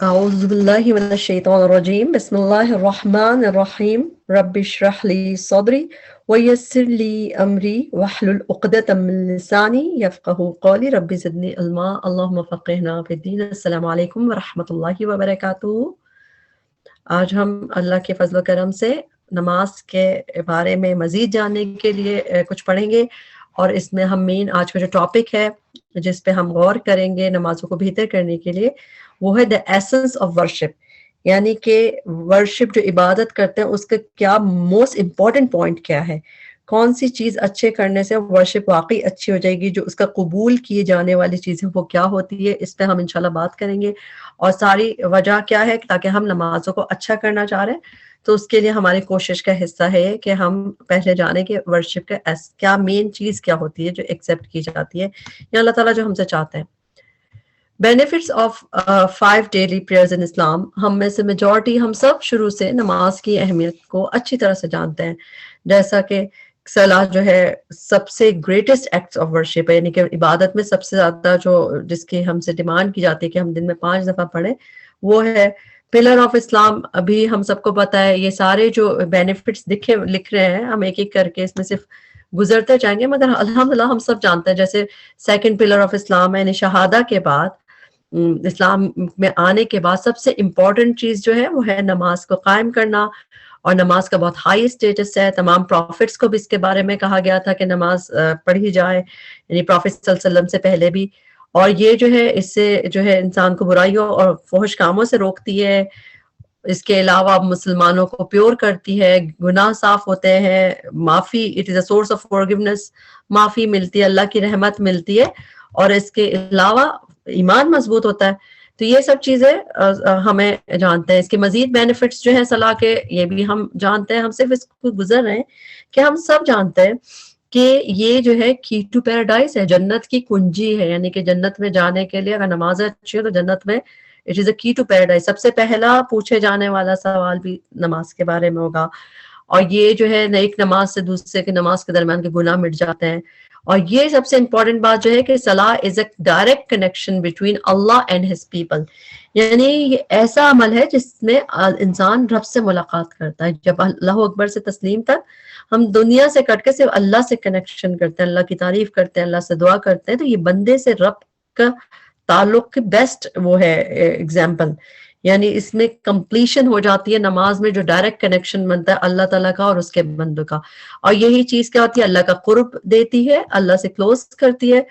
أعوذ بالله من الشيطان الرجيم بسم الله الرحمن الرحيم رب اشرح لي صدري ويسر لي أمري واحلل عقدة من لساني يفقهوا قولي رب زدني علما اللهم فقهنا في الدين السلام عليكم ورحمة الله وبركاته. آج ہم اللہ کے فضل و کرم سے نماز کے بارے میں مزید جاننے کے لیے کچھ پڑھیں گے، اور اس میں ہم مین آج کا جو ٹاپک ہے جس پہ ہم غور کریں گے نمازوں کو بہتر کرنے کے لیے، وہ ہے دا ایسنس آف ورشپ، یعنی کہ ورشپ جو عبادت کرتے ہیں اس کا کیا موسٹ امپورٹنٹ پوائنٹ کیا ہے، کون سی چیز اچھے کرنے سے ورشپ واقعی اچھی ہو جائے گی، جو اس کا قبول کیے جانے والی چیزیں وہ کیا ہوتی ہے، اس پہ ہم انشاءاللہ بات کریں گے، اور ساری وجہ کیا ہے تاکہ ہم نمازوں کو اچھا کرنا چاہ رہے ہیں تو اس کے لیے ہماری کوشش کا حصہ ہے کہ ہم پہلے جانیں کہ ورشپ کا کیا مین چیز کیا ہوتی ہے جو ایکسیپٹ کی جاتی ہے یا اللہ تعالیٰ جو ہم سے چاہتے ہیں۔ بینیفٹس آف 5 ڈیلی پریئرز ان اسلام، ہم میں سے میجورٹی ہم سب شروع سے نماز کی اہمیت کو اچھی طرح سے جانتے ہیں، جیسا کہ صلاح جو ہے سب سے گریٹسٹ ایکٹس آف ورشپ ہے، یعنی کہ عبادت میں سب سے زیادہ جو جس کی ہم سے ڈیمانڈ کی جاتی ہے کہ ہم دن میں 5 دفعہ پڑھیں، وہ ہے پلر آف اسلام۔ ابھی ہم سب کو پتہ ہے یہ سارے جو بینیفٹس لکھ رہے ہیں ہم ایک ایک کر کے اس میں صرف گزرتے جائیں گے، مگر الحمدللہ ہم سب جانتے ہیں جیسے سیکنڈ پلر آف اسلام ہے، یعنی شہادہ کے بعد اسلام میں آنے کے بعد سب سے امپورٹنٹ چیز جو ہے وہ ہے نماز کو قائم کرنا، اور نماز کا بہت ہائی اسٹیٹس ہے۔ تمام پروفٹس کو بھی اس کے بارے میں کہا گیا تھا کہ نماز پڑھی جائے، یعنی پروفٹ صلی اللہ علیہ وسلم سے پہلے بھی، اور یہ جو ہے اس سے جو ہے انسان کو برائیوں اور فحش کاموں سے روکتی ہے، اس کے علاوہ مسلمانوں کو پیور کرتی ہے، گناہ صاف ہوتے ہیں، معافی، it is a source of forgiveness, معافی ملتی ہے، اللہ کی رحمت ملتی ہے، اور اس کے علاوہ ایمان مضبوط ہوتا ہے۔ تو یہ سب چیزیں ہمیں جانتے ہیں۔ اس کے مزید بینیفٹس جو ہیں صلاح کے یہ بھی ہم جانتے ہیں، ہم صرف اس کو گزر رہے ہیں کہ ہم سب جانتے ہیں کہ یہ جو ہے کی ٹو پیراڈائز ہے، جنت کی کنجی ہے، یعنی کہ جنت میں جانے کے لیے اگر نماز اچھی ہو تو جنت میں اٹ از اے کی ٹو پیراڈائز۔ سب سے پہلا پوچھے جانے والا سوال بھی نماز کے بارے میں ہوگا، اور یہ جو ہے ایک نماز سے دوسرے کی نماز کے درمیان کے گناہ مٹ جاتے ہیں، اور یہ سب سے امپورٹنٹ بات جو ہے کہ صلاح is a direct connection between Allah and his people, یعنی یہ ایسا عمل ہے جس میں انسان رب سے ملاقات کرتا ہے۔ جب اللہ اکبر سے تسلیم تک ہم دنیا سے کٹ کے صرف اللہ سے کنیکشن کرتے ہیں، اللہ کی تعریف کرتے ہیں، اللہ سے دعا کرتے ہیں، تو یہ بندے سے رب کا تعلق کی بیسٹ وہ ہے ایگزامپل، یعنی اس میں کمپلیشن ہو جاتی ہے نماز میں، جو ڈائریکٹ کنیکشن بنتا ہے اللہ تعالیٰ کا اور اس کے بندوں کا، اور یہی چیز کیا ہوتی ہے، اللہ کا قرب دیتی ہے، اللہ سے کلوز کرتی ہے،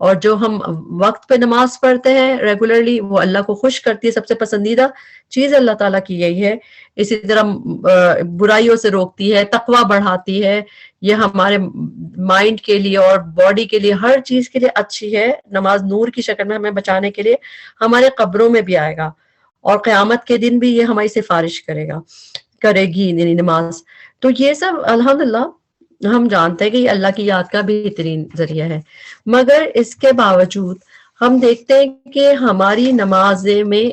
اور جو ہم وقت پہ نماز پڑھتے ہیں ریگولرلی وہ اللہ کو خوش کرتی ہے۔ سب سے پسندیدہ چیز اللہ تعالیٰ کی یہی ہے۔ اسی طرح برائیوں سے روکتی ہے، تقوی بڑھاتی ہے، یہ ہمارے مائنڈ کے لیے اور باڈی کے لیے ہر چیز کے لیے اچھی ہے۔ نماز نور کی شکل میں ہمیں بچانے کے لیے ہمارے قبروں میں بھی آئے گا، اور قیامت کے دن بھی یہ ہماری سفارش کرے گی یعنی نماز۔ تو یہ سب الحمدللہ ہم جانتے ہیں کہ یہ اللہ کی یاد کا بہترین ذریعہ ہے، مگر اس کے باوجود ہم دیکھتے ہیں کہ ہماری نمازیں میں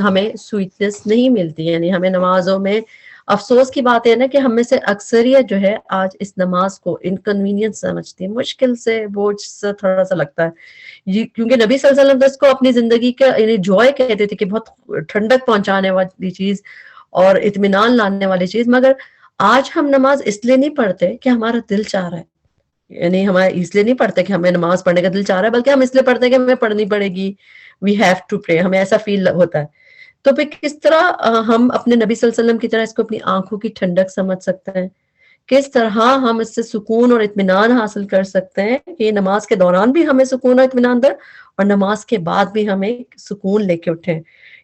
ہمیں سویٹنس نہیں ملتی، یعنی ہمیں نمازوں میں افسوس کی بات ہے نا کہ ہم میں سے اکثریت جو ہے آج اس نماز کو انکنوینئنس سمجھتی ہے، مشکل سے بوجھ سے تھوڑا سا لگتا ہے، کیونکہ نبی صلی اللہ علیہ وسلم اس کو اپنی زندگی کا یعنی جوائے کہتے تھے کہ بہت ٹھنڈک پہنچانے والی چیز اور اطمینان لانے والی چیز، مگر آج ہم نماز اس لیے نہیں پڑھتے کہ ہمارا دل چاہ رہا ہے، یعنی ہمارا اس لیے نہیں پڑھتے کہ ہمیں نماز پڑھنے کا دل چاہ رہا ہے، بلکہ ہم اس لیے پڑھتے ہیں کہ ہمیں پڑھنی پڑے گی، وی ہیو ٹو پرے، ہمیں ایسا فیل ہوتا ہے۔ تو پھر کس طرح ہم اپنے نبی صلی اللہ علیہ وسلم کی طرح اس کو اپنی آنکھوں کی ٹھنڈک سمجھ سکتے ہیں، کس طرح ہم اس سے سکون اور اطمینان حاصل کر سکتے ہیں کہ نماز کے دوران بھی ہمیں سکون اور اطمینان دے، اور نماز کے بعد بھی ہمیں سکون لے کے اٹھیں،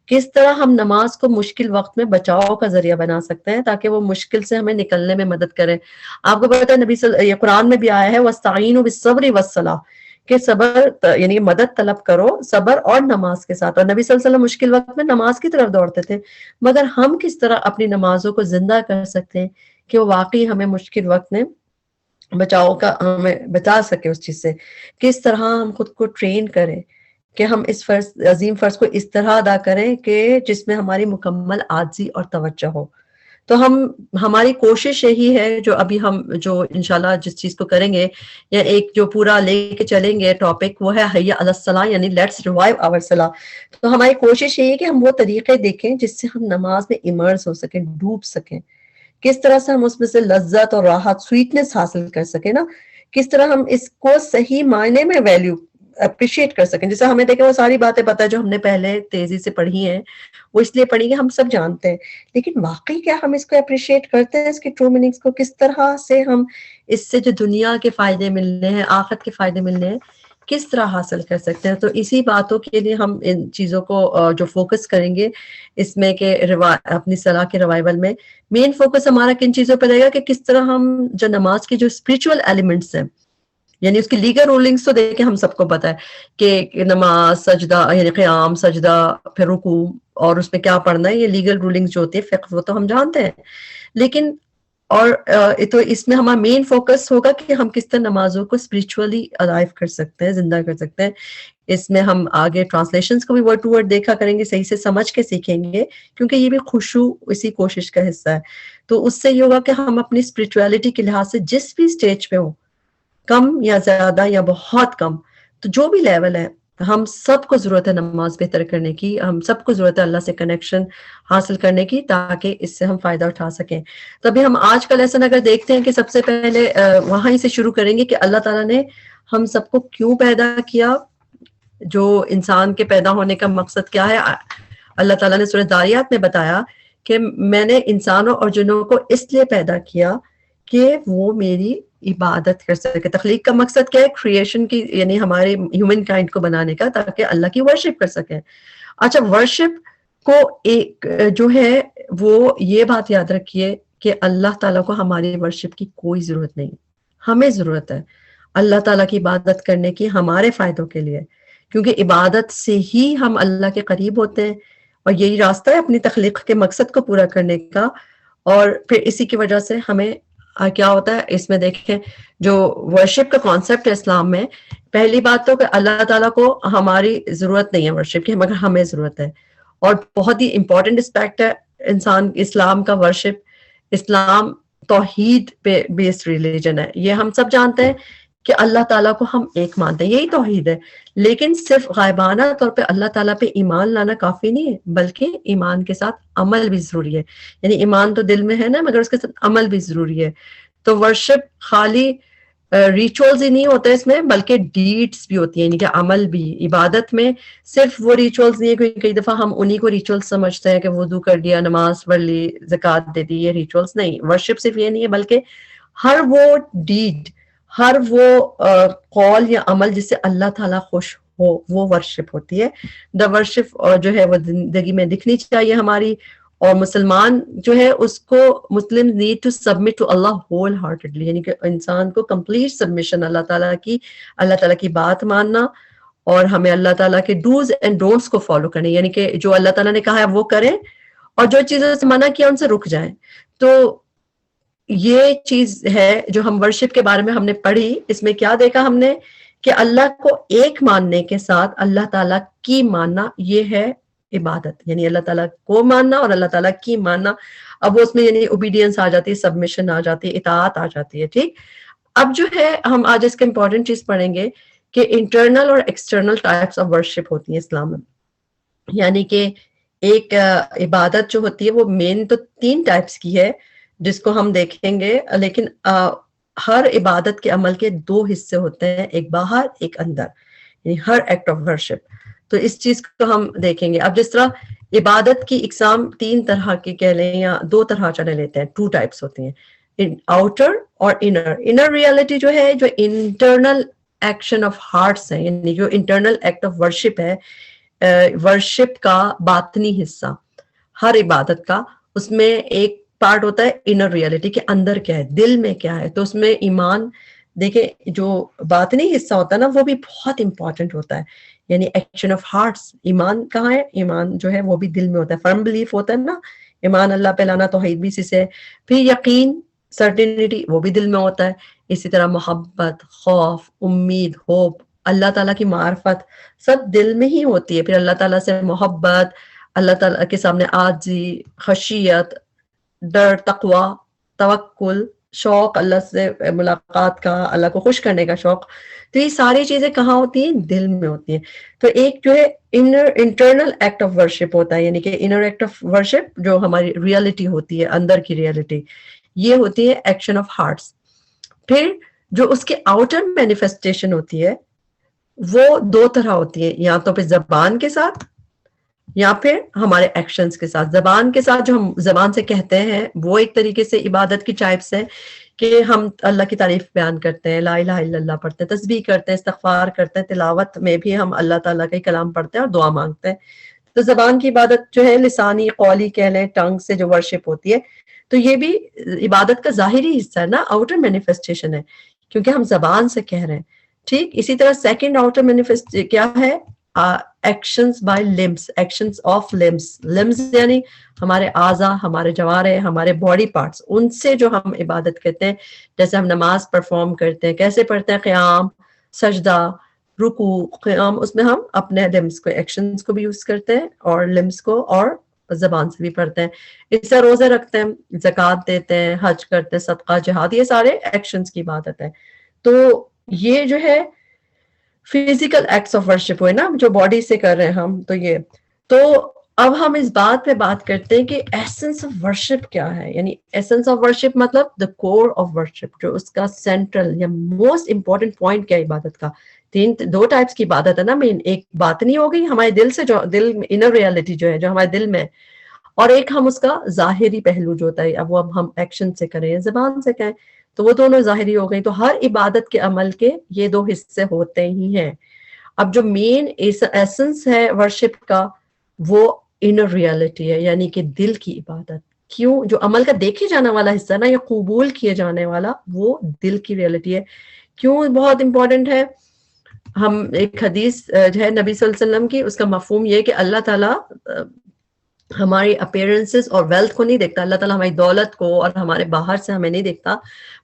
کس طرح ہم نماز کو مشکل وقت میں بچاؤ کا ذریعہ بنا سکتے ہیں تاکہ وہ مشکل سے ہمیں نکلنے میں مدد کرے۔ آپ کو پتہ ہے یہ قرآن میں بھی آیا ہے وَاسْتَعِینُوا بِالصَّبْرِ وَالصَّلَاةِ، کہ صبر یعنی مدد طلب کرو صبر اور نماز کے ساتھ، اور نبی صلی اللہ علیہ وسلم مشکل وقت میں نماز کی طرف دوڑتے تھے، مگر ہم کس طرح اپنی نمازوں کو زندہ کر سکتے ہیں کہ وہ واقعی ہمیں مشکل وقت میں بچاؤ کا ہمیں بچا سکے اس چیز سے، کس طرح ہم خود کو ٹرین کریں کہ ہم اس عظیم فرض کو اس طرح ادا کریں کہ جس میں ہماری مکمل عاجزی اور توجہ ہو۔ تو ہماری کوشش یہی ہے جو ابھی ہم جو انشاءاللہ جس چیز کو کریں گے یا ایک جو پورا لے کے چلیں گے ٹاپک وہ ہے حی علی الصلاۃ، یعنی لیٹس ریوائیو آور صلاۃ. تو ہماری کوشش یہی ہے کہ ہم وہ طریقے دیکھیں جس سے ہم نماز میں امرس ہو سکیں، ڈوب سکیں، کس طرح سے ہم اس میں سے لذت اور راحت سویٹنس حاصل کر سکیں نا، کس طرح ہم اس کو صحیح معنی میں ویلیو اپریشیٹ کر سکیں. جیسے ہمیں دیکھیں وہ ساری باتیں پتہ ہے جو ہم نے پہلے تیزی سے پڑھی ہیں، وہ اس لیے پڑھی کہ ہم سب جانتے ہیں، لیکن واقعی کیا ہم اس کو اپریشیٹ کرتے ہیں، اس کے ٹرو میننگس کو، کس طرح سے ہم اس سے جو دنیا کے فائدے ملنے ہیں، آخرت کے فائدے ملنے ہیں، کس طرح حاصل کر سکتے ہیں. تو اسی باتوں کے لیے ہم ان چیزوں کو جو فوکس کریں گے اس میں کہ اپنی صلاح کے ریوائول میں مین فوکس ہمارا کن چیزوں پہ رہے گا کہ کس طرح ہم جو نماز کے جو اسپرچول ایلیمنٹس ہیں، یعنی اس کی لیگل رولنگس تو دیکھیں ہم سب کو پتہ ہے کہ نماز، سجدہ یعنی قیام، سجدہ، پھر رکوع اور اس میں کیا پڑھنا ہے، یہ لیگل رولنگس جو ہوتی ہے فقہ وہ تو ہم جانتے ہیں. لیکن اور تو اس میں ہمارا مین فوکس ہوگا کہ ہم کس طرح نمازوں کو اسپرچولی الائیو کر سکتے ہیں، زندہ کر سکتے ہیں. اس میں ہم آگے ٹرانسلیشنز کو بھی ورڈ ٹو ورڈ دیکھا کریں گے، صحیح سے سمجھ کے سیکھیں گے، کیونکہ یہ بھی خشوع اسی کوشش کا حصہ ہے. تو اس سے یہ ہوگا کہ ہم اپنی اسپرچویلٹی کے لحاظ سے جس بھی اسٹیج پہ ہوں، کم یا زیادہ یا بہت کم، تو جو بھی لیول ہے، ہم سب کو ضرورت ہے نماز بہتر کرنے کی، ہم سب کو ضرورت ہے اللہ سے کنیکشن حاصل کرنے کی تاکہ اس سے ہم فائدہ اٹھا سکیں. تو ابھی ہم آج کا لیسن اگر دیکھتے ہیں کہ سب سے پہلے وہاں سے شروع کریں گے کہ اللہ تعالیٰ نے ہم سب کو کیوں پیدا کیا، جو انسان کے پیدا ہونے کا مقصد کیا ہے. اللہ تعالیٰ نے سورۃ ذاریات میں بتایا کہ میں نے انسانوں اور جنوں کو اس لیے پیدا کیا کہ وہ میری عبادت کر سکے. تخلیق کا مقصد کیا ہے؟ کریشن کی، یعنی ہمارے ہیومن کائنڈ کو بنانے کا، تاکہ اللہ کی ورشپ کر سکیں. اچھا، ورشپ کو ایک جو ہے وہ یہ بات یاد رکھیے کہ اللہ تعالیٰ کو ہماری ورشپ کی کوئی ضرورت نہیں، ہمیں ضرورت ہے اللہ تعالیٰ کی عبادت کرنے کی ہمارے فائدوں کے لیے، کیونکہ عبادت سے ہی ہم اللہ کے قریب ہوتے ہیں، اور یہی راستہ ہے اپنی تخلیق کے مقصد کو پورا کرنے کا. اور پھر اسی کی وجہ سے ہمیں کیا ہوتا ہے، اس میں دیکھیں جو ورشپ کا کانسیپٹ ہے اسلام میں، پہلی بات تو کہ اللہ تعالیٰ کو ہماری ضرورت نہیں ہے ورشپ کی، مگر ہمیں ضرورت ہے. اور بہت ہی امپورٹنٹ اسپیکٹ ہے اسلام کا ورشپ. اسلام توحید پہ بیسڈ ریلیجن ہے، یہ ہم سب جانتے ہیں کہ اللہ تعالیٰ کو ہم ایک مانتے ہیں، یہی توحید ہے. لیکن صرف غائبانہ طور پہ اللہ تعالیٰ پہ ایمان لانا کافی نہیں ہے، بلکہ ایمان کے ساتھ عمل بھی ضروری ہے. یعنی ایمان تو دل میں ہے نا، مگر اس کے ساتھ عمل بھی ضروری ہے. تو ورشپ خالی ریچولز ہی نہیں ہوتے اس میں، بلکہ ڈیڈز بھی ہوتی ہیں، یعنی کہ عمل بھی. عبادت میں صرف وہ ریچولز نہیں ہے، کیونکہ کئی دفعہ ہم انہی کو ریچولز سمجھتے ہیں کہ وضو کر لیا، نماز پڑھ لی، زکوٰۃ دے دی، یہ ریچولز نہیں. ورشپ صرف یہ نہیں ہے، بلکہ ہر وہ ڈیڈ، ہر وہ قول یا عمل جس سے اللہ تعالیٰ خوش ہو، وہ ورشپ ہوتی ہے. دا ورشپ جو ہے وہ زندگی میں دکھنی چاہیے ہماری. اور مسلمان جو ہے اس کو Muslim need to submit to Allah wholeheartedly, یعنی کہ انسان کو کمپلیٹ سبمیشن اللہ تعالیٰ کی بات ماننا، اور ہمیں اللہ تعالیٰ کے ڈوز اینڈ ڈونٹس کو فالو کرنے، یعنی کہ جو اللہ تعالیٰ نے کہا ہے وہ کریں، اور جو چیزوں سے منع کیا ان سے رک جائیں. تو یہ چیز ہے جو ہم ورشپ کے بارے میں ہم نے پڑھی. اس میں کیا دیکھا ہم نے کہ اللہ کو ایک ماننے کے ساتھ اللہ تعالیٰ کی ماننا، یہ ہے عبادت. یعنی اللہ تعالیٰ کو ماننا اور اللہ تعالیٰ کی ماننا. اب اس میں یعنی اوبیڈینس آ جاتی ہے، سبمیشن آ جاتی ہے، اطاعت آ جاتی ہے. ٹھیک، اب جو ہے ہم آج اس کے امپورٹنٹ چیز پڑھیں گے کہ انٹرنل اور ایکسٹرنل ٹائپس آف ورشپ ہوتی ہیں اسلام میں. یعنی کہ ایک عبادت جو ہوتی ہے وہ مین تو 3 ٹائپس کی ہے جس کو ہم دیکھیں گے، لیکن ہر عبادت کے عمل کے 2 حصے ہوتے ہیں، ایک باہر ایک اندر، یعنی ہر ایکٹ آف ورشپ. تو اس چیز کو ہم دیکھیں گے. اب جس طرح عبادت کی اقسام 3 طرح کی کہہ لیں یا 2 طرح چلے لیتے ہیں، 2 ٹائپس ہوتی ہیں، آؤٹر اور انر. انر ریالٹی جو ہے، جو انٹرنل ایکشن آف ہارٹس ہے، یعنی جو انٹرنل ایکٹ آف ورشپ ہے، ورشپ کا باطنی حصہ ہر عبادت کا، اس میں ایک پارٹ ہوتا ہے انر ریالٹی کے اندر کیا ہے، دل میں کیا ہے. تو اس میں ایمان، دیکھیں جو باطنی حصہ ہوتا ہے نا وہ بھی بہت امپورٹنٹ ہوتا ہے، یعنی ایکشن آف ہارٹس. ایمان کہاں ہے؟ ایمان جو ہے وہ بھی دل میں ہوتا ہے، فرم بلیف ہوتا ہے نا، ایمان اللہ پہ لانا، توحید بھی اسی سے. پھر یقین، سرٹینٹی، وہ بھی دل میں ہوتا ہے. اسی طرح محبت، خوف، امید، ہوپ، اللہ تعالیٰ کی معرفت، سب دل میں ہی ہوتی ہے. پھر اللہ تعالیٰ سے محبت، اللہ تعالیٰ کے سامنے عاجزی، خشیت، ڈر، تقوی، توکل، شوق اللہ سے ملاقات کا، اللہ کو خوش کرنے کا شوق، تو یہ ساری چیزیں کہاں ہوتی ہیں؟ دل میں ہوتی ہیں. تو ایک جو ہے انٹرنل ایکٹ آف ورشپ ہوتا ہے، یعنی کہ انر ایکٹ آف ورشپ جو ہماری ریئلٹی ہوتی ہے، اندر کی ریئلٹی، یہ ہوتی ہے ایکشن آف ہارٹس. پھر جو اس کے آؤٹر مینیفیسٹیشن ہوتی ہے وہ دو طرح ہوتی ہے، یا تو پھر زبان کے ساتھ یا پھر ہمارے ایکشنز کے ساتھ. زبان کے ساتھ جو ہم زبان سے کہتے ہیں وہ ایک طریقے سے عبادت کی ٹائپس ہیں کہ ہم اللہ کی تعریف بیان کرتے ہیں، لا الہ الا اللہ پڑھتے ہیں، تسبیح کرتے ہیں، استغفار کرتے ہیں، تلاوت میں بھی ہم اللہ تعالیٰ کا ہی کلام پڑھتے ہیں اور دعا مانگتے ہیں. تو زبان کی عبادت جو ہے لسانی، قولی کہہ لیں، ٹنگ سے جو ورشپ ہوتی ہے، تو یہ بھی عبادت کا ظاہری حصہ ہے نا، آؤٹر مینیفیسٹیشن ہے کیونکہ ہم زبان سے کہہ رہے ہیں. ٹھیک اسی طرح سیکنڈ آؤٹر مینیفیسٹ کیا ہے؟ ایکشنز بائی لمس، ایکشنز آف لمس. لمس یعنی ہمارے اعضاء، ہمارے جوارے، ہمارے باڈی پارٹس، ان سے جو ہم عبادت کرتے ہیں. جیسے ہم نماز پرفارم کرتے ہیں، کیسے پڑھتے ہیں؟ قیام، سجدہ، رکوع، قیام، اس میں ہم اپنے لمس کو، ایکشنز کو بھی یوز کرتے ہیں اور لمس کو، اور زبان سے بھی پڑھتے ہیں. اس سے روزے رکھتے ہیں، زکوٰۃ دیتے ہیں، حج کرتے ہیں، صدقہ، جہاد، یہ سارے ایکشنز کی عبادت ہے. تو یہ جو ہے فزیکل ایکٹس آف ورشپ ہوئے نا، جو باڈی سے کر رہے ہیں ہم. تو یہ تو اب ہم اس بات پہ بات کرتے ہیں کہ ایسنس آف ورشپ کیا ہے. یعنی ایسنس آف ورشپ مطلب دا کور آف ورشپ، جو اس کا سینٹرل یا موسٹ امپورٹنٹ پوائنٹ کیا عبادت کا. دو ٹائپس کی عبادت ہے نا مین، ایک باطنی ہو گئی ہمارے دل سے، جو دل انر ریالٹی جو ہے جو ہمارے دل میں، اور ایک ہم اس کا ظاہری پہلو جو ہوتا ہے، اب وہ اب ہم ایکشن سے کریں، زبان سے کہیں، تو وہ دونوں ظاہری ہو گئی. تو ہر عبادت کے عمل کے یہ دو حصے ہوتے ہی ہیں. اب جو مین ایسنس ہے ورشپ کا وہ انر ریالٹی ہے، یعنی کہ دل کی عبادت. کیوں؟ جو عمل کا دیکھے جانے والا حصہ نا، یا قبول کیے جانے والا، وہ دل کی ریالٹی ہے. کیوں بہت امپورٹنٹ ہے؟ ہم ایک حدیث جو ہے نبی صلی اللہ علیہ وسلم کی، اس کا مفہوم یہ کہ اللہ تعالیٰ ہماری اپیرنسز اور ویلتھ کو نہیں دیکھتا، اللہ تعالیٰ ہماری دولت کو اور ہمارے باہر سے ہمیں نہیں دیکھتا،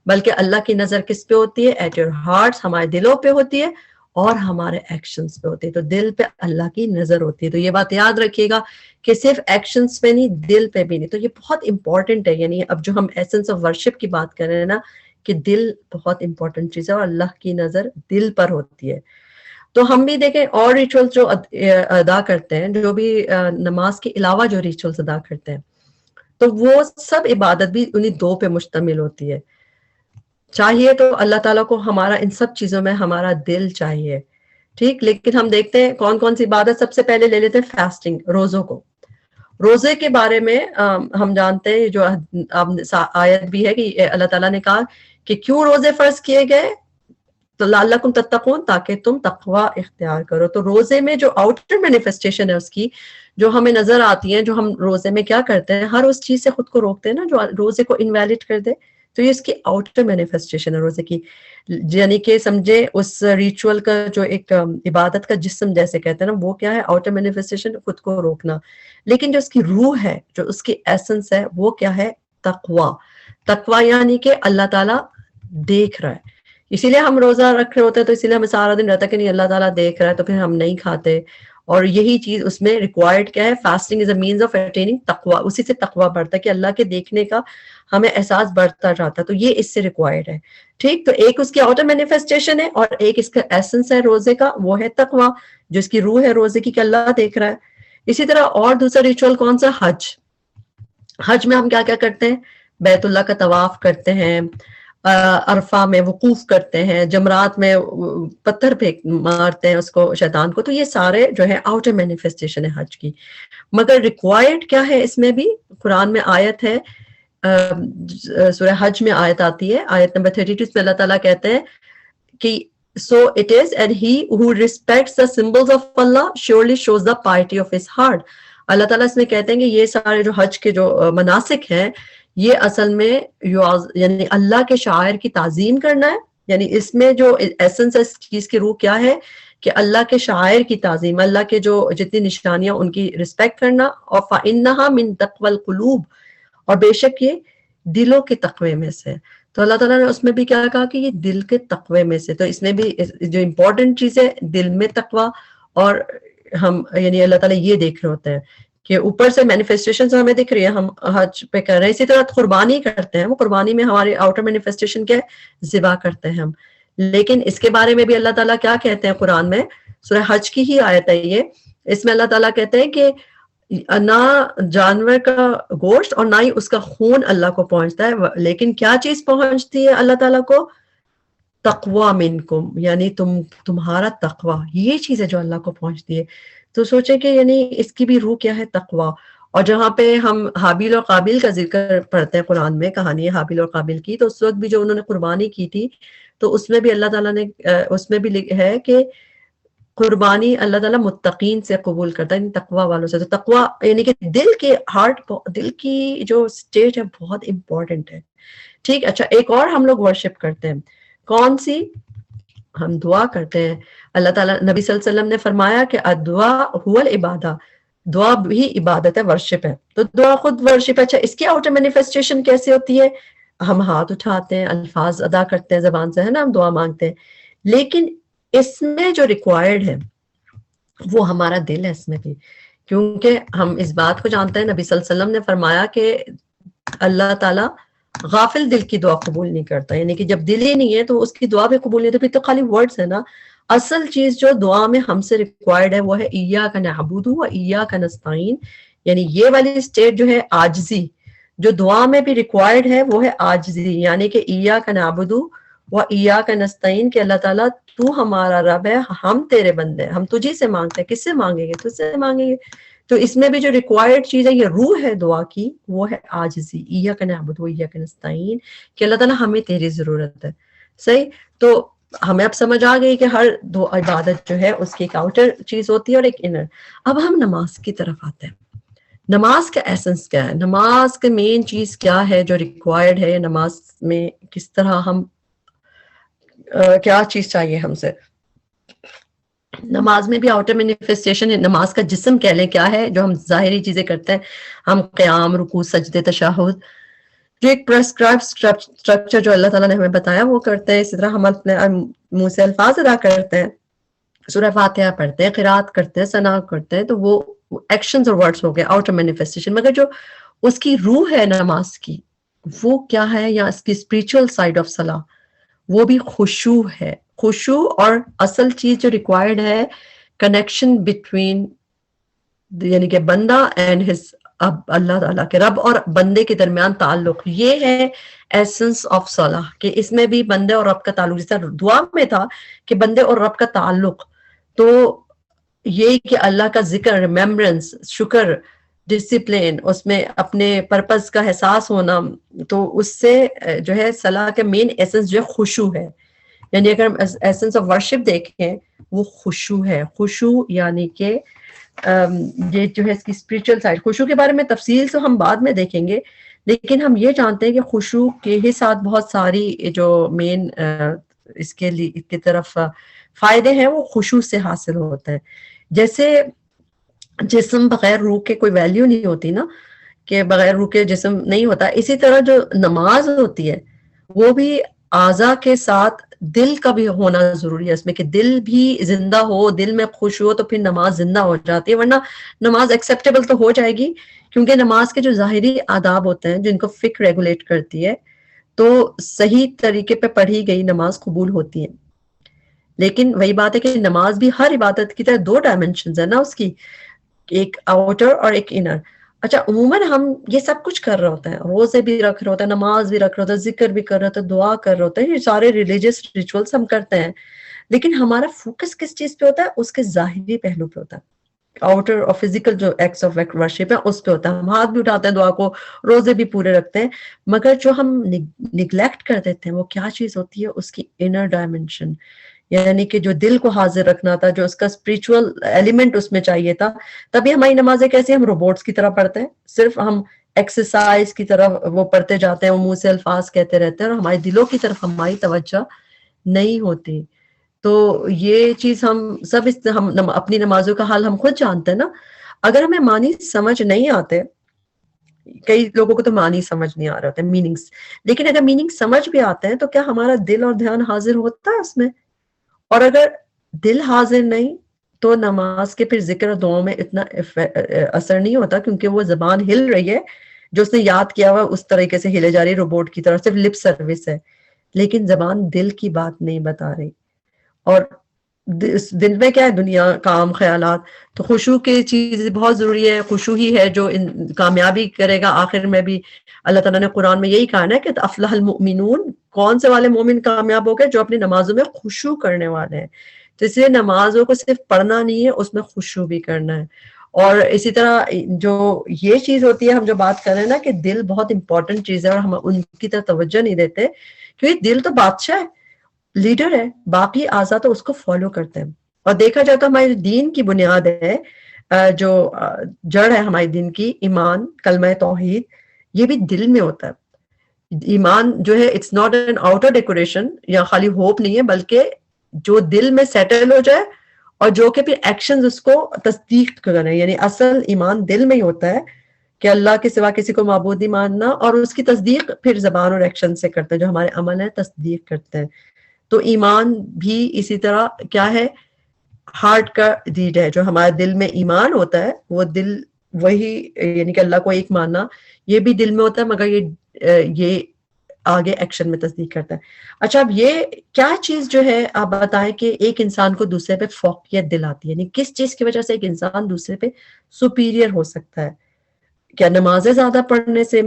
بلکہ اللہ کی نظر کس پہ ہوتی ہے؟ ایٹ یور ہارٹس، ہمارے دلوں پہ ہوتی ہے اور ہمارے ایکشنز پہ ہوتی ہے. تو دل پہ اللہ کی نظر ہوتی ہے. تو یہ بات یاد رکھیے گا کہ صرف ایکشنز پہ نہیں، دل پہ بھی نہیں. تو یہ بہت امپورٹنٹ ہے. یعنی اب جو ہم ایسنس آف ورشپ کی بات کر رہے ہیں نا، کہ دل بہت امپورٹنٹ چیز ہے اور اللہ کی نظر دل پر ہوتی ہے. تو ہم بھی دیکھیں اور ریچولز جو ادا کرتے ہیں، جو بھی نماز کے علاوہ جو ریچولز ادا کرتے ہیں، تو وہ سب عبادت بھی انہی دو پہ مشتمل ہوتی ہے. چاہیے تو اللہ تعالیٰ کو ہمارا ان سب چیزوں میں ہمارا دل چاہیے. ٹھیک، لیکن ہم دیکھتے ہیں کون کون سی عبادت سب سے پہلے لے لیتے ہیں؟ فاسٹنگ، روزوں کو. روزے کے بارے میں ہم جانتے ہیں، جو آیت بھی ہے کہ اللہ تعالیٰ نے کہا کہ کیوں روزے فرض کیے گئے؟ تو لعلکم تتقون، تاکہ تم تقوی اختیار کرو. تو روزے میں جو آؤٹر مینیفیسٹیشن ہے اس کی، جو ہمیں نظر آتی ہیں، جو ہم روزے میں کیا کرتے ہیں، ہر اس چیز سے خود کو روکتے ہیں نا جو روزے کو انویلڈ کر دے، تو یہ اس کی آؤٹر مینیفیسٹیشن ہے روزے کی. یعنی کہ سمجھے اس ریچول کا جو ایک عبادت کا جسم جیسے کہتے ہیں نا، وہ کیا ہے؟ آؤٹر مینیفیسٹیشن، خود کو روکنا. لیکن جو اس کی روح ہے، جو اس کی ایسنس ہے، وہ کیا ہے؟ تقوی. تقوی یعنی کہ اللہ تعالیٰ دیکھ رہا ہے. اسی لیے ہم روزہ رکھ رہے ہوتے ہیں، تو اسی لیے ہمیں سارا دن رہتا ہے کہ نہیں اللہ تعالیٰ دیکھ رہا ہے، تو پھر ہم نہیں کھاتے. اور یہی چیز اس میں ریکوائرڈ کیا ہے؟ Fasting is a means of attaining تقوی. اسی سے تقوی بڑھتا ہے کہ اللہ کے دیکھنے کا ہمیں احساس بڑھتا جاتا ہے. تو یہ اس سے ریکوائرڈ ہے. ٹھیک، تو ایک اس کی آؤٹر مینیفیسٹیشن ہے اور ایک اس کا ایسنس ہے روزے کا، وہ ہے تقوی، جو اس کی روح ہے روزے کی کہ اللہ دیکھ رہا ہے. اسی طرح اور دوسرا ریچول کون سا؟ حج. حج میں ہم کیا کیا کرتے ہیں؟ بیت اللہ کا طواف کرتے ہیں، عرفہ میں وقوف کرتے ہیں، جمرات میں پتھر پھینک مارتے ہیں اس کو، شیطان کو. تو یہ سارے جو ہے آؤٹر مینیفیسٹیشن ہے حج کی. مگر ریکوائرڈ کیا ہے اس میں بھی؟ قرآن میں آیت ہے، سورہ حج میں آیت آتی ہے، آیت نمبر 32 میں اللہ تعالیٰ کہتے ہیں کہ so it is and he who respects the symbols of Allah surely shows the piety of his heart. اللہ تعالیٰ اس میں کہتے ہیں کہ یہ سارے جو حج کے جو مناسک ہیں، یہ اصل میں یعنی اللہ کے شاعر کی تعظیم کرنا ہے. یعنی اس میں جو ایسنس ہے اس چیز کی روح کیا ہے؟ کہ اللہ کے شاعر کی تعظیم، اللہ کے جو جتنی نشانیاں ان کی رسپیکٹ کرنا. اور فَإِنَّهَا مِن تَقْوَى الْقُلُوبِ، اور بے شک یہ دلوں کے تقوی میں سے. تو اللہ تعالیٰ نے اس میں بھی کیا کہا کہ یہ دل کے تقوی میں سے. تو اس میں بھی جو امپورٹنٹ چیز ہے دل میں تقوی، اور ہم یعنی اللہ تعالیٰ یہ دیکھ رہے ہوتے ہیں کہ اوپر سے مینیفیسٹیشن ہمیں دکھ رہی ہے، ہم حج پہ کر رہے ہیں. اسی طرح قربانی کرتے ہیں، وہ قربانی میں ہماری آؤٹر مینیفیسٹیشن کیا ہے؟ ذبح کرتے ہیں ہم. لیکن اس کے بارے میں بھی اللہ تعالیٰ کیا کہتے ہیں قرآن میں؟ سورہ حج کی ہی آیت ہے یہ، اس میں اللہ تعالیٰ کہتے ہیں کہ نہ جانور کا گوشت اور نہ ہی اس کا خون اللہ کو پہنچتا ہے، لیکن کیا چیز پہنچتی ہے اللہ تعالیٰ کو؟ تقوی منکم، یعنی تمہارا تقوی، یہ چیز ہے جو اللہ کو پہنچتی ہے. تو سوچیں کہ یعنی اس کی بھی روح کیا ہے؟ تقوی. اور جہاں پہ ہم حابیل اور قابیل کا ذکر پڑھتے ہیں قرآن میں، کہانی ہے حابیل اور قابیل کی، تو اس وقت بھی جو انہوں نے قربانی کی تھی تو اس میں بھی اللہ تعالیٰ نے اس میں بھی ہے کہ قربانی اللہ تعالیٰ متقین سے قبول کرتا ہے، تقوی والوں سے. تو تقوی یعنی کہ دل کے ہارٹ، دل کی جو سٹیج ہے بہت امپورٹنٹ ہے. ٹھیک. اچھا، ایک اور ہم لوگ ورشپ کرتے ہیں، کون سی؟ ہم دعا کرتے ہیں. اللہ تعالیٰ نبی صلی اللہ علیہ وسلم نے فرمایا کہ الدعاء هو العبادہ، دعا بھی عبادت ہے، ورشپ ہے. تو دعا خود ورشپ ہے. اچھا، اس کی آؤٹر مینیفیسٹیشن کیسے ہوتی ہے؟ ہم ہاتھ اٹھاتے ہیں، الفاظ ادا کرتے ہیں زبان سے، ہے نا، ہم دعا مانگتے ہیں. لیکن اس میں جو ریکوائرڈ ہے وہ ہمارا دل ہے اس میں بھی، کیونکہ ہم اس بات کو جانتے ہیں نبی صلی اللہ علیہ وسلم نے فرمایا کہ اللہ تعالیٰ غافل دل کی دعا قبول نہیں کرتا، یعنی کہ جب دل ہی نہیں ہے تو اس کی دعا بھی قبول نہیں. تو پھر تو خالی ورڈز ہے نا. اصل چیز جو دعا میں ہم سے ریکوائرڈ ہے وہ ہے ایاک نعبد و ایاک نستعین، یعنی یہ والی سٹیٹ جو ہے عاجزی، جو دعا میں بھی ریکوائرڈ ہے وہ ہے عاجزی، یعنی کہ ایاک نعبد و ایاک نستعین، کہ اللہ تعالیٰ تو ہمارا رب ہے، ہم تیرے بندے ہیں، ہم تجھی سے مانگتے ہیں. کس سے مانگیں گے؟ تجھ سے مانگیں گے. تو اس میں بھی جو ریکوائرڈ چیز ہے، یہ روح ہے دعا کی، وہ ہے عاجزی، ایاک نعبد و ایاک نستعین، کہ اللہ تعالیٰ ہمیں تیری ضرورت ہے. صحیح. تو ہمیں اب سمجھ آ گئی کہ ہر دو عبادت جو ہے اس کی ایک آؤٹر چیز ہوتی ہے اور ایک انر. اب ہم نماز کی طرف آتے ہیں. نماز کا ایسنس کیا ہے؟ نماز کا مین چیز کیا ہے جو ریکوائرڈ ہے نماز میں؟ کس طرح ہم کیا چیز چاہیے ہم سے؟ نماز میں بھی آؤٹر مینیفیسٹیشن ہے. نماز کا جسم کہہ لیں کیا ہے جو ہم ظاہری چیزیں کرتے ہیں، ہم قیام، رکوع، سجدے، تشہد، جو ایک پرسکرائب سٹرکچر جو اللہ تعالیٰ نے ہمیں بتایا وہ کرتے ہیں. اسی طرح ہم اپنے منہ سے الفاظ ادا کرتے ہیں، سورہ فاتحہ پڑھتے ہیں، قرات کرتے ہیں، ثنا کرتے ہیں، تو وہ ایکشنز اور ورڈز ہو گئے آؤٹر مینیفیسٹیشن. مگر جو اس کی روح ہے نماز کی، وہ کیا ہے؟ یا اس کی اسپریچول سائڈ آف صلاح، وہ بھی خشوع ہے. خشوع اور اصل چیز جو ریکوائرڈ ہے، کنیکشن بٹوین، یعنی کہ بندہ اینڈ ہز، اب اللہ تعالیٰ کے رب اور بندے کے درمیان تعلق، یہ ہے ایسنس آف صلاح، کہ اس میں بھی بندے اور رب کا تعلق، جیسا دعا میں تھا کہ بندے اور رب کا تعلق. تو یہ کہ اللہ کا ذکر، ریممبرنس، شکر، ڈسپلین، اس میں اپنے پرپز کا احساس ہونا، تو اس سے جو ہے صلاح کے مین ایسنس جو ہے خشوع ہے. یعنی اگر ہم ایسنس آف ورشپ دیکھیں وہ خشوع ہے. خشوع یعنی کہ یہ جو ہے اس کی اسپریچول سائڈ. خشوع کے بارے میں تفصیل سے ہم بعد میں دیکھیں گے، لیکن ہم یہ جانتے ہیں کہ خشوع کے ہی ساتھ بہت ساری جو مین اس کے لیے کی طرف فائدے ہیں وہ خشوع سے حاصل ہوتے ہیں. جیسے جسم بغیر روح کے کوئی ویلیو نہیں ہوتی نا، کہ بغیر روح کے جسم نہیں ہوتا، اسی طرح جو نماز ہوتی ہے وہ بھی اعضاء کے ساتھ دل کا بھی ہونا ضروری ہے اس میں، کہ دل بھی زندہ ہو، دل میں خوش ہو، تو پھر نماز زندہ ہو جاتی ہے. ورنہ نماز ایکسیپٹیبل تو ہو جائے گی، کیونکہ نماز کے جو ظاہری آداب ہوتے ہیں جن کو فقہ ریگولیٹ کرتی ہے، تو صحیح طریقے پہ پڑھی گئی نماز قبول ہوتی ہے. لیکن وہی بات ہے کہ نماز بھی ہر عبادت کی طرح دو ڈائمنشنز ہیں نا اس کی، ایک آؤٹر اور ایک انر. اچھا، عموماً ہم یہ سب کچھ کر رہے ہوتے ہیں، روزے بھی رکھ رہے ہوتے ہیں، نماز بھی رکھ رہے ہوتے ہیں، ذکر بھی کر رہے ہوتے ہیں، دعا کر رہے ہوتے ہیں، یہ سارے ریلیجیس ریچولس ہم کرتے ہیں. لیکن ہمارا فوکس کس چیز پہ ہوتا ہے؟ اس کے ظاہری پہلو پہ ہوتا ہے. آؤٹر اور فزیکل جو ایکٹس آف ورشپ ہے اس پہ ہوتا ہے. ہم ہاتھ بھی اٹھاتے ہیں دعا کو، روزے بھی پورے رکھتے ہیں، مگر جو ہم نگلیکٹ کر دیتے ہیں وہ کیا چیز ہوتی ہے؟ اس کی انر ڈائمنشن، یعنی کہ جو دل کو حاضر رکھنا تھا، جو اس کا اسپریچول ایلیمنٹ اس میں چاہیے تھا. تبھی ہماری نمازیں کیسی؟ ہم روبوٹس کی طرح پڑھتے ہیں، صرف ہم ایکسرسائز کی طرح وہ پڑھتے جاتے ہیں، وہ منہ سے الفاظ کہتے رہتے ہیں، اور ہمارے دلوں کی طرف ہماری توجہ نہیں ہوتی. تو یہ چیز ہم سب ہم اپنی نمازوں کا حال ہم خود جانتے ہیں نا. اگر ہمیں معنی سمجھ نہیں آتے، کئی لوگوں کو تو معنی سمجھ نہیں آ رہے ہوتے، میننگس، لیکن اگر میننگ سمجھ بھی آتے ہیں تو کیا ہمارا دل اور دھیان حاضر ہوتا ہے اس میں؟ اور اگر دل حاضر نہیں تو نماز کے پھر ذکر اور دعاؤں میں اتنا اثر نہیں ہوتا، کیونکہ وہ زبان ہل رہی ہے، جو اس نے یاد کیا ہوا اس طریقے سے ہلے جا رہی ہے روبوٹ کی طرح، صرف لپ سروس ہے، لیکن زبان دل کی بات نہیں بتا رہی. اور دل میں کیا ہے؟ دنیا، کام، خیالات. تو خشوع کی چیز بہت ضروری ہے. خشوع ہی ہے جو کامیابی کرے گا آخر میں بھی. اللہ تعالیٰ نے قرآن میں یہی کہا نا کہ افلح المؤمنون، کون سے والے مومن کامیاب ہو گئے؟ جو اپنی نمازوں میں خشوع کرنے والے ہیں. تو اس لیے نمازوں کو صرف پڑھنا نہیں ہے، اس میں خشوع بھی کرنا ہے. اور اسی طرح جو یہ چیز ہوتی ہے، ہم جو بات کر رہے ہیں نا کہ دل بہت امپورٹنٹ چیز ہے، اور ہم ان کی طرف توجہ نہیں دیتے، کیونکہ دل تو بادشاہ ہے، لیڈر ہے، باقی اعضاء تو اس کو فالو کرتے ہیں. اور دیکھا جائے تو ہمارے دین کی بنیاد ہے، جو جڑ ہے ہمارے دین کی، ایمان، کلمہ توحید، یہ بھی دل میں ہوتا ہے. ایمان جو ہے it's not an outer decoration یا خالی ہوپ نہیں ہے، بلکہ جو دل میں سیٹل ہو جائے اور جو کہ پھر ایکشنز اس کو تصدیق کریں. یعنی اصل ایمان دل میں ہی ہوتا ہے کہ اللہ کے سوا کسی کو معبود نہیں ماننا، اور اس کی تصدیق پھر زبان اور ایکشن سے کرتے ہیں، جو ہمارے عمل ہیں تصدیق کرتے ہیں. تو ایمان بھی اسی طرح کیا ہے؟ ہارٹ کا ڈیڈ ہے. جو ہمارے دل میں ایمان ہوتا ہے، وہ دل وہی، یعنی کہ اللہ کو ایک ماننا، یہ بھی دل میں ہوتا ہے، مگر یہ آگے ایکشن میں تصدیق کرتا ہے. اچھا، اب یہ کیا چیز جو ہے آپ بتائیں کہ ایک انسان کو دوسرے پہ فوقیت دلاتی ہے؟ یعنی کس چیز کی وجہ سے ایک انسان دوسرے پہ سپیریئر ہو سکتا ہے؟ کیا نمازیں زیادہ پڑھنے سے،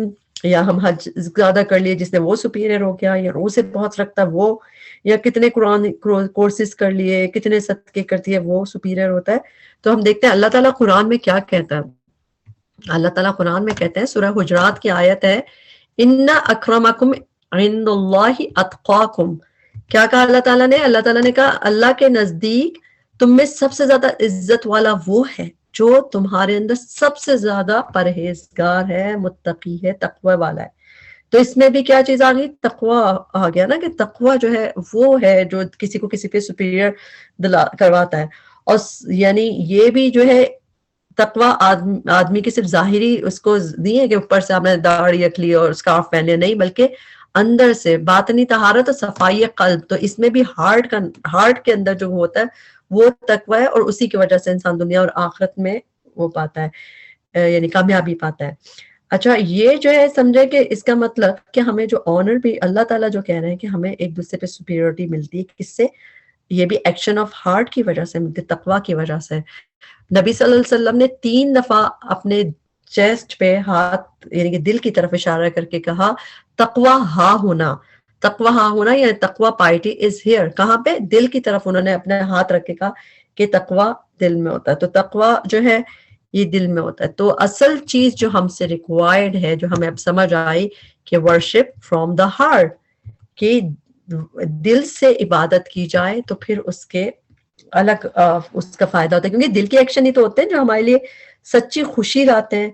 یا ہم حج زیادہ کر لیے جس نے وہ سپیریئر ہو گیا، یا روزے بہت رکھتا ہے وہ، یا کتنے قرآن کورسز کر لیے، کتنے صدقے کرتی ہے وہ سپیریئر ہوتا ہے؟ تو ہم دیکھتے ہیں اللہ تعالیٰ قرآن میں کیا کہتا ہے. اللہ تعالیٰ قرآن میں کہتے ہیں، سورہ حجرات کی آیت ہے، ان اکرمکم عند اللہ اتقاکم. کیا کہا اللہ تعالیٰ نے؟ اللہ تعالیٰ نے کہا اللہ کے نزدیک تم میں سب سے زیادہ عزت والا وہ ہے جو تمہارے اندر سب سے زیادہ پرہیزگار ہے، متقی ہے، تقوی والا ہے. تو اس میں بھی کیا چیز آ گئی؟ تقوی آ گیا نا، کہ تقوی جو ہے وہ ہے جو کسی کو کسی پہ سپیریئر کرواتا ہے. اور یعنی یہ بھی جو ہے تقوی آدمی کی صرف ظاہری اس کو نہیں ہے کہ اوپر سے آپ نے داڑھی رکھ لی اور اسکارف پہن لیا، نہیں، بلکہ اندر سے باطنی طہارت اور صفائی قلب. تو اس میں بھی ہارٹ کے اندر جو ہوتا ہے وہ تقوی ہے، اور اسی کی وجہ سے انسان دنیا اور آخرت میں وہ پاتا ہے، یعنی کامیابی پاتا ہے. اچھا، یہ جو ہے سمجھے کہ اس کا مطلب کہ ہمیں جو آنر بھی اللہ تعالیٰ جو کہہ رہے ہیں کہ ہمیں ایک دوسرے پہ سپیریورٹی ملتی ہے، کس سے؟ یہ بھی ایکشن آف ہارٹ کی وجہ سے ملتی، تقوی کی وجہ سے. نبی صلی اللہ علیہ وسلم نے 3 دفعہ اپنے چیسٹ پہ ہاتھ، یعنی کہ دل کی طرف اشارہ کر کے کہا تقوی ہاں ہونا. تقوی ہاں ہونا یعنی تقوی پائٹی از ہیئر. کہاں پہ؟ دل کی طرف انہوں نے اپنے ہاتھ رکھ کے کہا کہ تقوی دل میں ہوتا ہے. تو تقوی جو ہے یہ دل میں ہوتا ہے. تو اصل چیز جو ہم سے ریکوائرڈ ہے، جو ہمیں اب سمجھ آئی کہ ورشپ فرام دا ہارٹ، کہ دل سے عبادت کی جائے تو پھر اس کے الگ اس کا فائدہ ہوتا ہے، کیونکہ دل کے ایکشن ہی تو ہوتے ہیں جو ہمارے لیے سچی خوشی لاتے ہیں.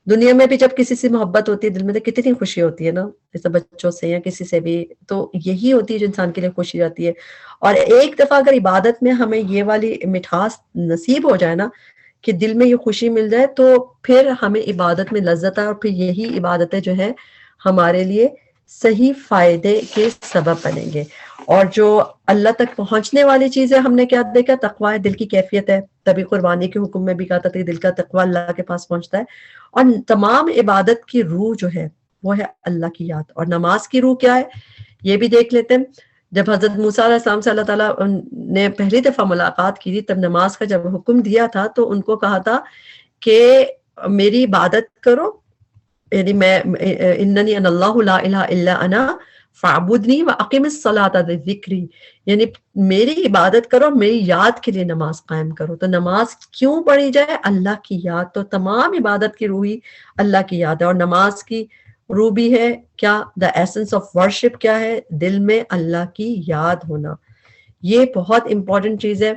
دنیا میں بھی جب کسی سے محبت ہوتی ہے دل میں تو کتنی خوشی ہوتی ہے نا، جیسے بچوں سے یا کسی سے بھی، تو یہی ہوتی ہے جو انسان کے لیے خوشی آتی ہے. اور ایک دفعہ اگر عبادت میں ہمیں یہ والی مٹھاس نصیب ہو جائے نا، کہ دل میں یہ خوشی مل جائے، تو پھر ہمیں عبادت میں لذت ہے، اور پھر یہی عبادتیں جو ہے ہمارے لیے صحیح فائدے کے سبب بنیں گے. اور جو اللہ تک پہنچنے والی چیزیں ہم نے کیا دیکھا؟ تقوی دل کی کیفیت ہے. تبھی قربانی کے حکم میں بھی کہا تھا کہ دل کا تقوی اللہ کے پاس پہنچتا ہے. اور تمام عبادت کی روح جو ہے وہ ہے اللہ کی یاد. اور نماز کی روح کیا ہے یہ بھی دیکھ لیتے ہیں. جب حضرت موسیٰ علیہ السلام سے اللہ تعالیٰ نے پہلی دفعہ ملاقات کی تھی، تب نماز کا جب حکم دیا تھا تو ان کو کہا تھا کہ میری عبادت کرو، یعنی میں اننی ان اللہ لا الہ الا انا فاعبدنی واقم الصلاۃ لذکری، یعنی میری عبادت کرو، میری یاد کے لیے نماز قائم کرو. تو نماز کیوں پڑھی جائے؟ اللہ کی یاد. تو تمام عبادت کی روح ہی اللہ کی یاد ہے. اور نماز کی روح بھی ہے کیا؟ دا ایسنس آف ورشپ کیا ہے؟ دل میں اللہ کی یاد ہونا. یہ بہت امپورٹنٹ چیز ہے،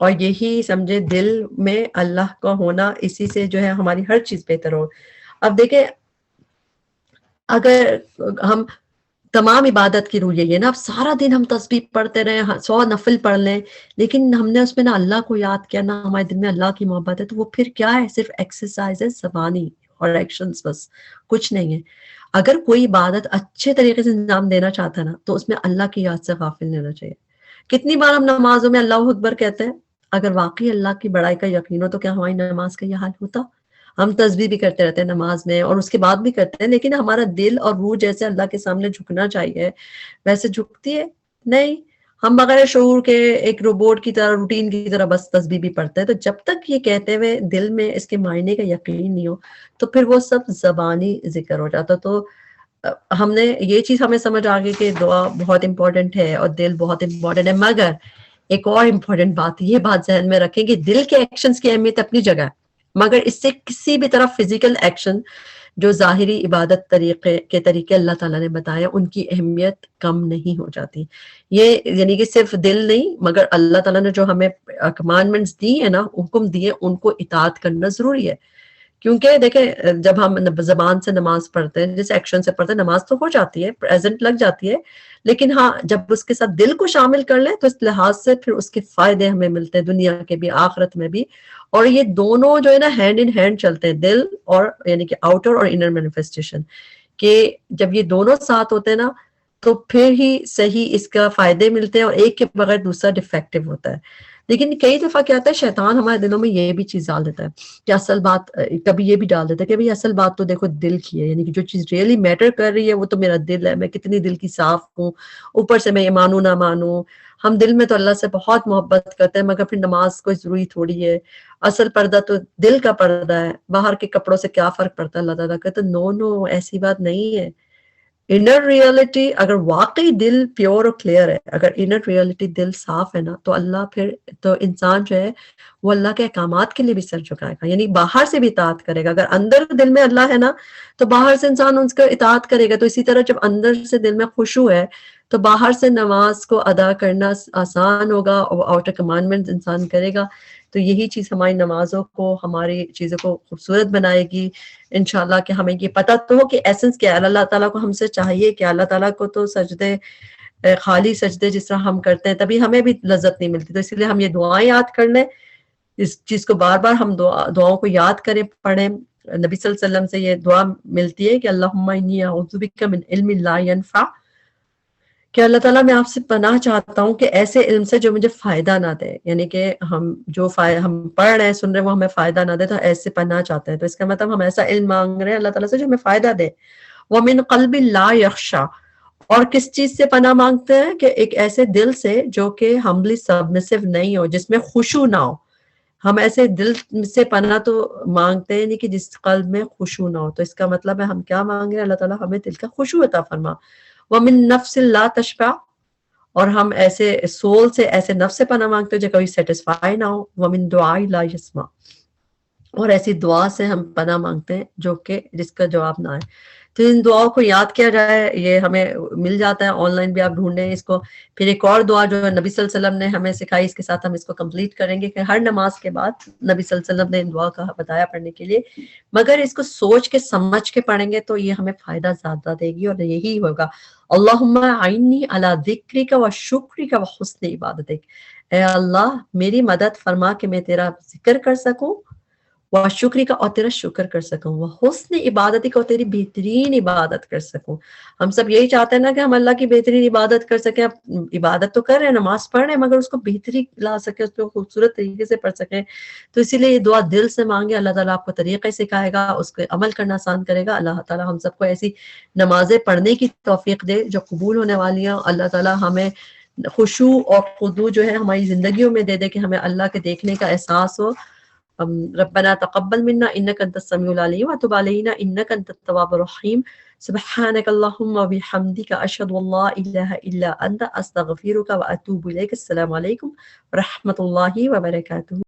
اور یہی سمجھے دل میں اللہ کا ہونا، اسی سے جو ہے ہماری ہر چیز بہتر ہو. اب دیکھیں، اگر ہم تمام عبادت کی روح یہ نا، اب سارا دن ہم تسبیح پڑھتے رہے، 100 نفل پڑھ لیں، لیکن ہم نے اس میں نہ اللہ کو یاد کیا، نہ ہمارے دل میں اللہ کی محبت ہے، تو وہ پھر کیا ہے؟ صرف ایکسرسائز ہے زبانی اور ایکشنز، بس کچھ نہیں ہے. اگر کوئی عبادت اچھے طریقے سے انجام دینا چاہتا ہے نا، تو اس میں اللہ کی یاد سے غافل نہیں ہونا چاہیے. کتنی بار ہم نمازوں میں اللہ اکبر کہتے ہیں، اگر واقعی اللہ کی بڑائی کا یقین ہو تو کیا ہماری نماز کا یہ حال ہوتا؟ ہم تسبیح بھی کرتے رہتے ہیں نماز میں اور اس کے بعد بھی کرتے ہیں، لیکن ہمارا دل اور روح جیسے اللہ کے سامنے جھکنا چاہیے ویسے جھکتی ہے نہیں. ہم بغیر شعور کے ایک روبوٹ کی طرح، روٹین کی طرح بس تسبیح بھی پڑھتے ہیں. تو جب تک یہ کہتے ہوئے دل میں اس کے معنی کا یقین نہیں ہو تو پھر وہ سب زبانی ذکر ہو جاتا. تو ہم نے یہ چیز ہمیں سمجھ آ گئی کہ دعا بہت امپورٹنٹ ہے اور دل بہت امپورٹنٹ ہے. مگر ایک اور امپورٹنٹ بات، یہ بات ذہن میں رکھیں کہ دل کے ایکشنز کی اہمیت اپنی جگہ ہے، مگر اس سے کسی بھی طرح فزیکل ایکشن جو ظاہری عبادت طریقے اللہ تعالیٰ نے بتایا ان کی اہمیت کم نہیں ہو جاتی. یہ یعنی کہ صرف دل نہیں، مگر اللہ تعالیٰ نے جو ہمیں کمانڈمنٹس دی ہیں نا، حکم دیے، ان کو اطاعت کرنا ضروری ہے. کیونکہ دیکھیں جب ہم زبان سے نماز پڑھتے ہیں، جس ایکشن سے پڑھتے ہیں، نماز تو ہو جاتی ہے، پریزنٹ لگ جاتی ہے، لیکن ہاں جب اس کے ساتھ دل کو شامل کر لیں تو اس لحاظ سے پھر اس کے فائدے ہمیں ملتے ہیں دنیا کے بھی آخرت میں بھی. اور یہ دونوں جو ہے نا ہینڈ ان ہینڈ چلتے ہیں، دل اور یعنی کہ آؤٹر اور انر مینیفیسٹیشن، کہ جب یہ دونوں ساتھ ہوتے ہیں نا تو پھر ہی صحیح اس کا فائدے ملتے ہیں، اور ایک کے بغیر دوسرا ڈیفیکٹو ہوتا ہے. لیکن کئی دفعہ کیا ہوتا ہے، شیطان ہمارے دلوں میں یہ بھی چیز ڈال دیتا ہے کہ اصل بات، کبھی یہ بھی ڈال دیتا ہے کہ بھئی اصل بات تو دیکھو دل کی ہے، یعنی کہ جو چیز ریئلی میٹر کر رہی ہے وہ تو میرا دل ہے، میں کتنی دل کی صاف ہوں، اوپر سے میں یہ مانوں نہ مانوں. ہم دل میں تو اللہ سے بہت محبت کرتے ہیں، مگر پھر نماز کوئی ضروری تھوڑی ہے، اصل پردہ تو دل کا پردہ ہے، باہر کے کپڑوں سے کیا فرق پڑتا ہے. اللہ تعالیٰ کہتے نو ایسی بات نہیں ہے. انر ریئلٹی اگر واقعی دل پیور اور کلیئر ہے، اگر انر ریئلٹی دل صاف ہے نا، تو اللہ پھر تو انسان جو ہے وہ اللہ کے احکامات کے لیے بھی سر جھکائے گا، یعنی باہر سے بھی اطاعت کرے گا. اگر اندر دل میں اللہ ہے نا تو باہر سے انسان اس کا اطاعت کرے گا. تو اسی طرح جب اندر سے دل میں خشوع ہے تو باہر سے نماز کو ادا کرنا آسان ہوگا، اور آؤٹر کمانڈمنٹ انسان کرے گا. تو یہی چیز ہماری نمازوں کو، ہماری چیزوں کو خوبصورت بنائے گی انشاءاللہ. کہ ہمیں یہ پتہ تو ہو کہ ایسنس کیا ہے. اللہ تعالیٰ کو ہم سے چاہیے کہ اللہ تعالیٰ کو تو سجدے، خالی سجدے جس طرح ہم کرتے ہیں تبھی ہمیں بھی لذت نہیں ملتی. تو اس لیے ہم یہ دعائیں یاد کر لیں، اس چیز کو بار بار ہم دعاؤں کو یاد کریں، پڑھیں. نبی صلی اللہ علیہ وسلم سے یہ دعا ملتی ہے کہ اللہم انی اعوذ بک من علم لا ینفع، کہ اللہ تعالیٰ میں آپ سے پناہ چاہتا ہوں کہ ایسے علم سے جو مجھے فائدہ نہ دے، یعنی کہ ہم جو ہم پڑھ رہے ہیں، سن رہے ہیں، وہ ہمیں فائدہ نہ دے، تو ایسے پناہ چاہتے ہیں. تو اس کا مطلب ہم ایسا علم مانگ رہے ہیں اللہ تعالیٰ سے جو ہمیں فائدہ دے. وَمِن قَلْبٍ لَا يَخْشَى، اور کس چیز سے پناہ مانگتے ہیں کہ ایک ایسے دل سے جو کہ ہمبلی سبمسو نہیں ہو، جس میں خشوع نہ ہو. ہم ایسے دل سے پناہ تو مانگتے ہیں نہیں کہ جس قلب میں خشوع نہ ہو. تو اس کا مطلب ہے ہم کیا مانگ رہے ہیں، اللہ تعالیٰ ہمیں دل کا خشوع عطا فرما. وَمِن نَفْسٍ لَا تَشْبَعْ، اور ہم ایسے سول سے، ایسے نفس سے پناہ مانگتے ہیں جو کبھی سیٹسفائی نہ ہو. وَمِن دُعَاءٍ لَا يَسْمَعْ، اور ایسی دعا سے ہم پناہ مانگتے ہیں جو کہ جس کا جواب نہ آئے. تو ان دعاؤں کو یاد کیا جائے، یہ ہمیں مل جاتا ہے آن لائن بھی، آپ ڈھونڈیں اس کو. پھر ایک اور دعا جو نبی صلی اللہ علیہ وسلم نے ہمیں سکھائی، اس کے ساتھ ہم اس کو کمپلیٹ کریں گے، کہ ہر نماز کے بعد نبی صلی اللہ علیہ وسلم نے ان دعا کا بتایا پڑھنے کے لیے. مگر اس کو سوچ کے سمجھ کے پڑھیں گے تو یہ ہمیں فائدہ زیادہ دے گی، اور یہی ہوگا اللہم اعنی علی ذکرک و شکرک و حسن عبادتک، اے اللہ میری مدد فرما کہ میں تیرا ذکر کر سکوں، وہ شکری کا، اور تیرا شکر کر سکوں، وہ حسن عبادتی کا، اور تیری بہترین عبادت کر سکوں. ہم سب یہی چاہتے ہیں نا کہ ہم اللہ کی بہترین عبادت کر سکیں. اب عبادت تو کر رہے ہیں، نماز پڑھ رہے ہیں، مگر اس کو بہتری لا سکیں، اس کو خوبصورت طریقے سے پڑھ سکیں. تو اسی لیے یہ دعا دل سے مانگے، اللہ تعالیٰ آپ کو طریقے سکھائے گا، اس کو عمل کرنا آسان کرے گا. اللہ تعالیٰ ہم سب کو ایسی نمازیں پڑھنے کی توفیق دے جو قبول ہونے والی ہیں. اللہ تعالیٰ ہمیں خشوع اور خضوع جو ہے ہماری زندگیوں میں دے دے، کہ ہمیں اللہ کے دیکھنے کا احساس ہو. ربنا تقبل منا انك انت السميع العليم وتب علينا انك انت التواب الرحيم. سبحانك اللهم وبحمدك اشهد ان لا اله الا انت استغفرك واتوب اليك. السلام عليكم ورحمة الله وبركاته.